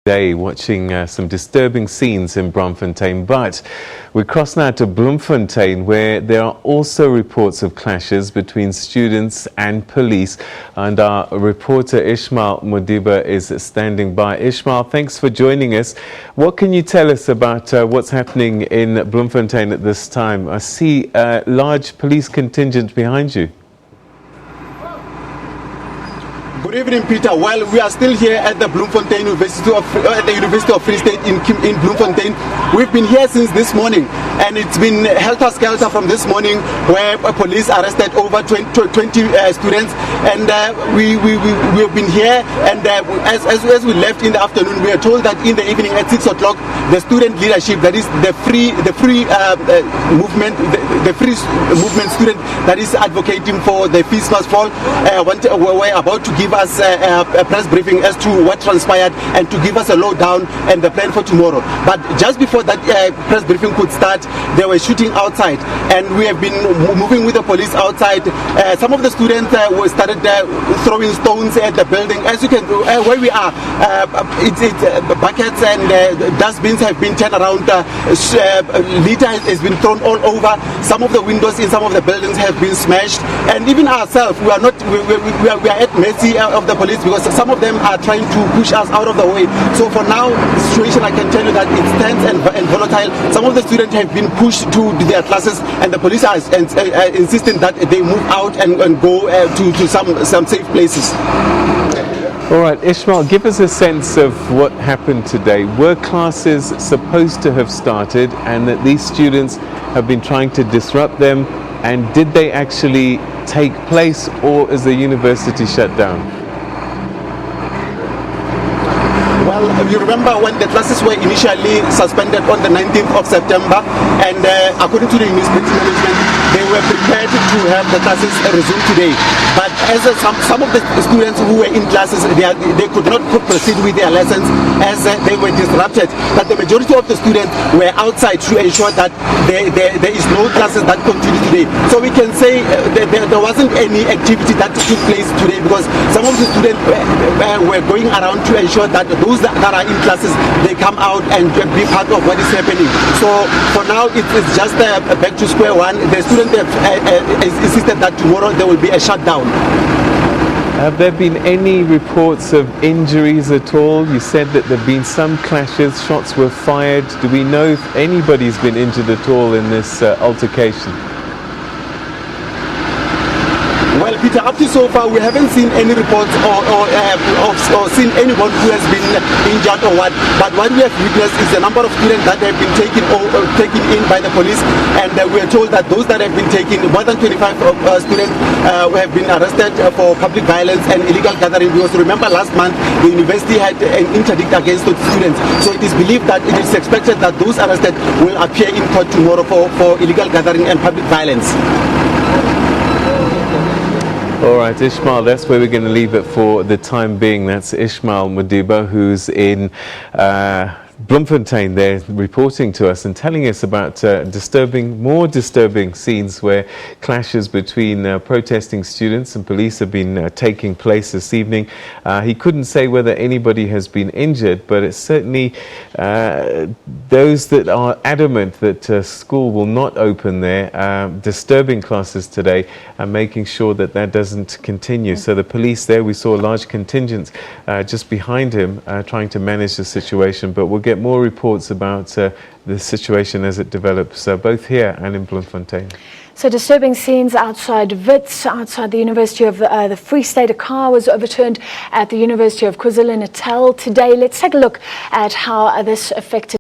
Day watching some disturbing scenes in Bloemfontein, but we cross now to Bloemfontein, where there are also reports of clashes between students and police, and our reporter Ishmael Modiba is standing by. Ishmael, thanks for joining us. What can you tell us about what's happening in Bloemfontein at this time? I see a large police contingent behind you. Good evening, Peter. Well, we are still here at the University of Free State in Bloemfontein. We've been here since this morning, and it's been helter-skelter from this morning, where police arrested over 20 students. And we have been here, and as we left in the afternoon, we are told that in the evening at 6 o'clock, the student leadership, that is the free movement student that is advocating for the fees must fall, were about to give us a press briefing as to what transpired and to give us a lowdown and the plan for tomorrow. But just before that press briefing could start, they were shooting outside, and we have been moving with the police outside. Some of the students started throwing stones at the building. As you can, where we are, buckets and dustbins have been turned around. Litter has been thrown all over. Some of the windows in some of the buildings have been smashed, and even ourselves, we are at mercy of the police, because some of them are trying to push us out of the way. So for now, the situation, I can tell you that it's tense and volatile. Some of the students have been pushed to their classes, and the police are insisting that they move out and go to some safe places. All right, Ishmael, give us a sense of what happened today. Were classes supposed to have started, and that these students have been trying to disrupt them? And did they actually take place, or is the university shut down? Well, you remember when the classes were initially suspended on the 19th of September, and according to the university management, they were prepared to have the classes resume today. But as some of the students who were in classes, they could not proceed with their lessons as they were disrupted. But the majority of the students were outside to ensure that there is no classes that continue today. So we can say there wasn't any activity that took place today, because some of the students were going around to ensure that those that are in classes, they come out and be part of what is happening. So for now, it's just back to square one. The students have insisted that tomorrow there will be a shutdown. Have there been any reports of injuries at all? You said that there have been some clashes, shots were fired. Do we know if anybody's been injured at all in this altercation? Well, Peter, up to so far, we haven't seen any reports or seen anyone who has been injured or what. But what we have witnessed is a number of students that have been taken in by the police, and we are told that those that have been taken, more than 25 students have been arrested for public violence and illegal gathering. Because remember, last month the university had an interdict against those students. So it is believed that it is expected that those arrested will appear in court tomorrow for illegal gathering and public violence. All right, Ishmael, that's where we're going to leave it for the time being. That's Ishmael Modiba, who's in Bloemfontein there, reporting to us and telling us about more disturbing scenes where clashes between protesting students and police have been taking place this evening. He couldn't say whether anybody has been injured, but it's certainly those that are adamant that school will not open there, disturbing classes today and making sure that that doesn't continue. So the police there, we saw a large contingent just behind him trying to manage the situation, but we'll get more reports about the situation as it develops, both here and in Bloemfontein. So disturbing scenes outside Wits, outside the University of the Free State. A car was overturned at the University of KwaZulu-Natal today. Let's take a look at how this affected